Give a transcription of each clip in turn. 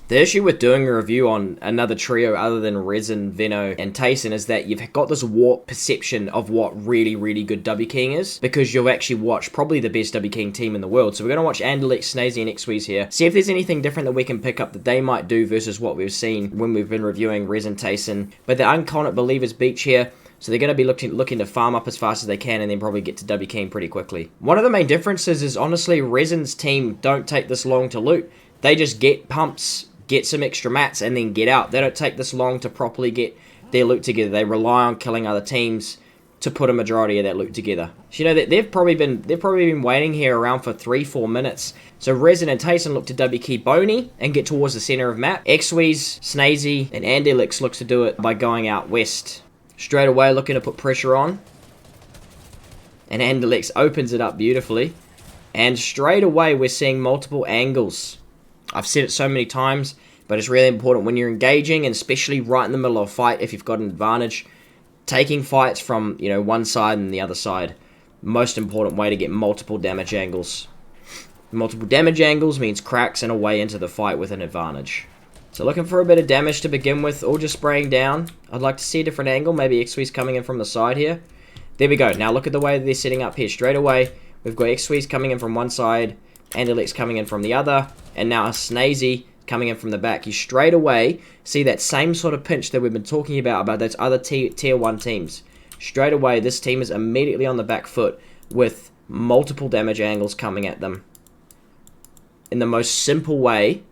The issue with doing a review on another trio other than Resin, Veno, and Tayson is that you've got this warped perception of what really, really good W King is, because you've actually watched probably the best W King team in the world. So we're going to watch Andalex, Snazy, and Xweez here. See if there's anything different that we can pick up that they might do versus what we've seen when we've been reviewing Resin, Tayson. But the Uncommon Believers Beach here, so they're going to be looking to farm up as fast as they can and then probably get to W King pretty quickly. One of the main differences is honestly Resin's team don't take this long to loot. They just get pumps, get some extra mats, and then get out. They don't take this long to properly get their loot together. They rely on killing other teams to put a majority of that loot together. So, you know, that they've probably been waiting here around for 3-4 minutes. So Resin and Tayson look to W key Boney and get towards the center of map. Xweez, Snazy, and Andalex looks to do it by going out west. Straight away looking to put pressure on. And Andalex opens it up beautifully. And straight away we're seeing multiple angles. I've said it so many times, but it's really important when you're engaging, and especially right in the middle of a fight, if you've got an advantage, taking fights from, you know, one side and the other side. Most important way to get multiple damage angles. Multiple damage angles means cracks and a way into the fight with an advantage. So looking for a bit of damage to begin with, or just spraying down. I'd like to see a different angle, maybe Xweez coming in from the side here. There we go. Now look at the way they're setting up here. Straight away, we've got Xweez coming in from one side, Andalex coming in from the other, and now a Snazy coming in from the back. You straight away see that same sort of pinch that we've been talking about those other tier 1 teams. Straight away, this team is immediately on the back foot with multiple damage angles coming at them. In the most simple way,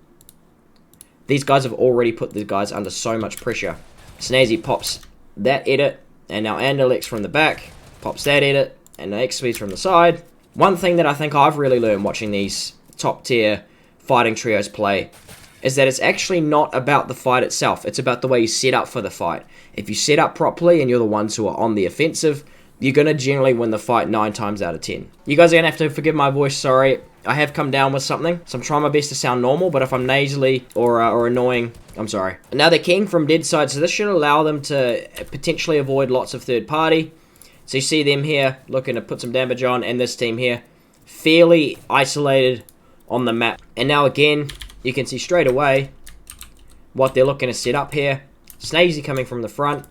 these guys have already put the guys under so much pressure. Snazy pops that edit, and now Andalex from the back pops that edit, and the Xweez from the side. One thing that I think I've really learned watching these top tier fighting trios play is that it's actually not about the fight itself. It's about the way you set up for the fight. If you set up properly and you're the ones who are on the offensive, you're going to generally win the fight 9 times out of 10. You guys are going to have to forgive my voice, sorry. I have come down with something, so I'm trying my best to sound normal, but if I'm nasally or annoying, I'm sorry. Now they're king from dead side, so this should allow them to potentially avoid lots of third party. So you see them here looking to put some damage on, and this team here fairly isolated on the map. And now again, you can see straight away what they're looking to set up here. Snazy coming from the front.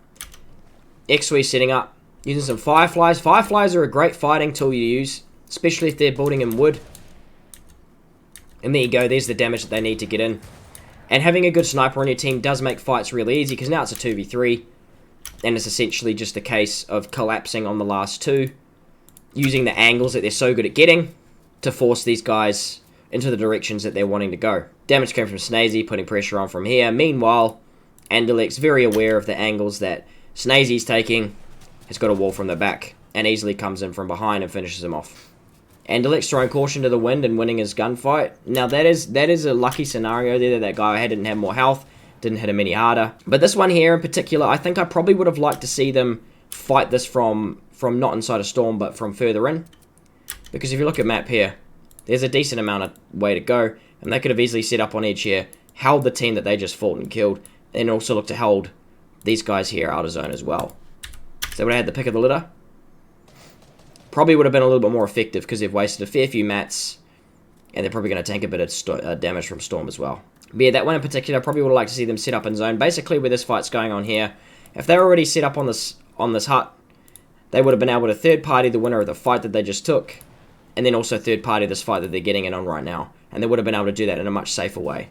Xweez setting up, using some Fireflies. Fireflies are a great fighting tool you use, especially if they're building in wood. And there you go, there's the damage that they need to get in. And having a good sniper on your team does make fights really easy, because now it's a 2v3. And it's essentially just a case of collapsing on the last 2, using the angles that they're so good at getting to force these guys into the directions that they're wanting to go. Damage came from Snazy, putting pressure on from here. Meanwhile, Andalex, very aware of the angles that Snazy's taking, has got a wall from the back and easily comes in from behind and finishes him off. Andalex throwing caution to the wind and winning his gunfight. Now that is a lucky scenario there that guy didn't have more health, didn't hit him any harder. But this one here in particular, I think I probably would have liked to see them fight this from not inside a storm, but from further in. Because if you look at map here, there's a decent amount of way to go, and they could have easily set up on edge here, held the team that they just fought and killed, and also look to hold these guys here out of zone as well. So they would have had the pick of the litter. Probably would have been a little bit more effective because they've wasted a fair few mats, and they're probably going to tank a bit of damage from storm as well. But yeah, that one in particular, I probably would have liked to see them set up in zone. Basically, where this fight's going on here, if they were already set up on this hut, they would have been able to third party the winner of the fight that they just took, and then also third party this fight that they're getting in on right now. And they would have been able to do that in a much safer way.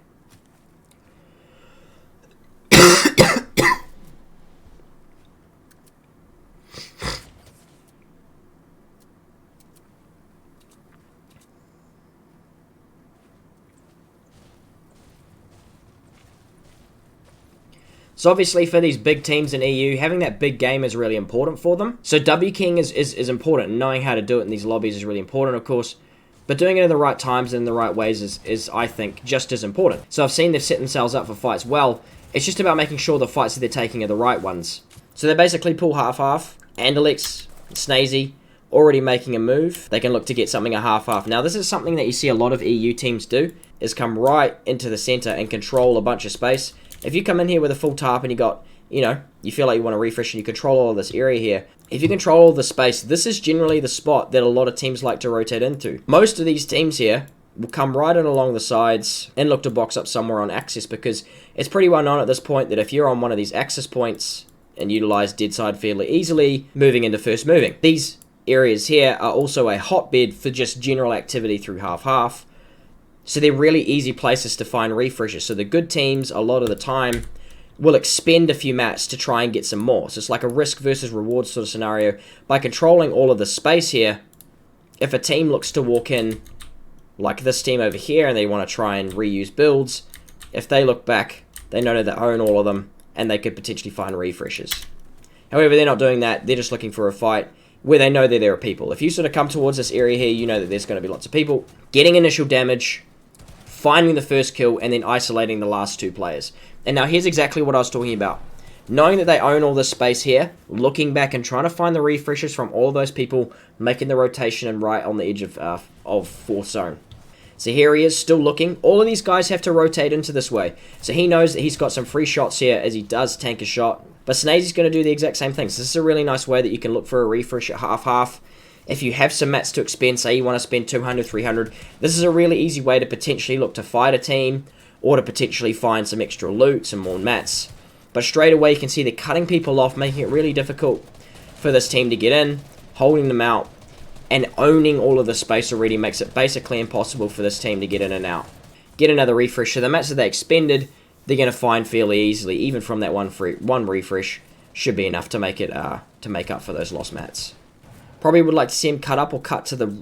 So obviously for these big teams in EU, having that big game is really important for them. So W King is important, and knowing how to do it in these lobbies is really important, of course. But doing it in the right times and in the right ways is, I think, just as important. So I've seen they've set themselves up for fights well. It's just about making sure the fights that they're taking are the right ones. So they basically pull half-half. Andalex, Snazy, already making a move. They can look to get something a half-half. Now this is something that you see a lot of EU teams do, is come right into the center and control a bunch of space. If you come in here with a full tarp and you got, you feel like you want to refresh and you control all of this area here. If you control all the space, this is generally the spot that a lot of teams like to rotate into. Most of these teams here will come right in along the sides and look to box up somewhere on axis, because it's pretty well known at this point that if you're on one of these axis points and utilize dead side fairly easily, moving into first moving. These areas here are also a hotbed for just general activity through half-half, so they're really easy places to find refreshes. So the good teams, a lot of the time, will expend a few mats to try and get some more. So it's like a risk versus reward sort of scenario. By controlling all of the space here, if a team looks to walk in like this team over here and they want to try and reuse builds, if they look back, they know that they own all of them and they could potentially find refreshes. However, they're not doing that. They're just looking for a fight where they know that there are people. If you sort of come towards this area here, you know that there's going to be lots of people. Getting initial damage, finding the first kill, and then isolating the last two players. And now here's exactly what I was talking about. Knowing that they own all this space here, looking back and trying to find the refreshers from all of those people, making the rotation and right on the edge of fourth zone. So here he is, still looking. All of these guys have to rotate into this way. So he knows that he's got some free shots here as he does tank a shot. But Snazy's going to do the exact same thing. So this is a really nice way that you can look for a refresh at half-half. If you have some mats to expend, say you want to spend 200, 300, this is a really easy way to potentially look to fight a team or to potentially find some extra loot, some more mats. But straight away you can see they're cutting people off, making it really difficult for this team to get in, holding them out, and owning all of the space already makes it basically impossible for this team to get in and out. Get another refresh. So the mats that they expended, they're going to find fairly easily. Even from that one refresh should be enough to make it to make up for those lost mats. Probably would like to see him cut up or cut to the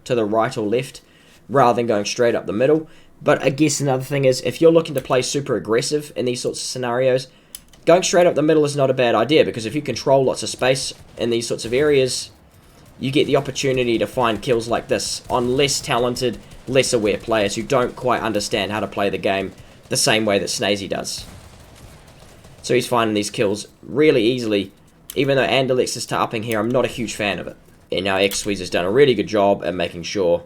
to the right or left rather than going straight up the middle. But I guess another thing is, if you're looking to play super aggressive in these sorts of scenarios, going straight up the middle is not a bad idea, because if you control lots of space in these sorts of areas, you get the opportunity to find kills like this on less talented, less aware players who don't quite understand how to play the game the same way that Snazy does. So he's finding these kills really easily, even though Anderlecht is tarping here. I'm not a huge fan of it. And now X-Squeeze has done a really good job at making sure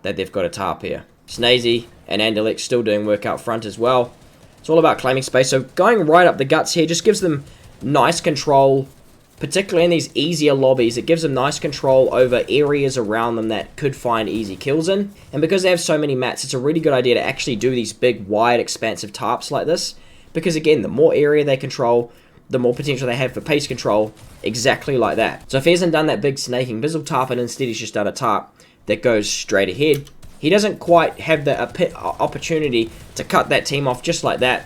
that they've got a tarp here. Snazy and Anderlecht still doing work out front as well. It's all about claiming space. So going right up the guts here just gives them nice control, particularly in these easier lobbies. It gives them nice control over areas around them that could find easy kills in. And because they have so many mats, it's a really good idea to actually do these big, wide, expansive tarps like this. Because again, the more area they control, the more potential they have for pace control, exactly like that. So if he hasn't done that big snaking bizzle tarp and instead he's just done a tarp that goes straight ahead, he doesn't quite have the opportunity to cut that team off just like that,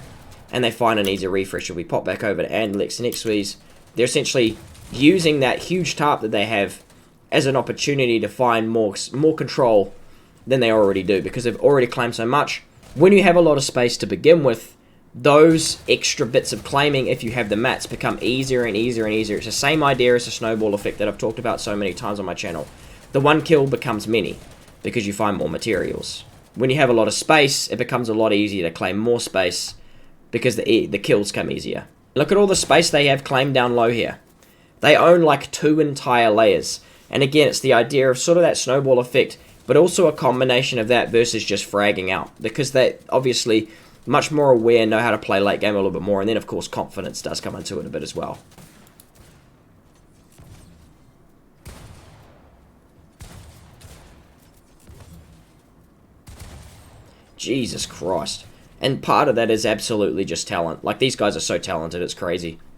and they find an easy refresh. If we pop back over to Anderlecht and X-Squeeze, they're essentially using that huge tarp that they have as an opportunity to find more control than they already do, because they've already claimed so much. When you have a lot of space to begin with, those extra bits of claiming, if you have the mats, become easier and easier and easier. It's the same idea as the snowball effect that I've talked about so many times on my channel. The one kill becomes many, because you find more materials. When you have a lot of space, it becomes a lot easier to claim more space, because the kills come easier. Look at all the space they have claimed down low here. They own like 2 entire layers. And again, it's the idea of sort of that snowball effect, but also a combination of that versus just fragging out, because they obviously much more aware, know how to play late game a little bit more, and then of course confidence does come into it a bit as well. Jesus Christ. And part of that is absolutely just talent. Like, these guys are so talented, it's crazy.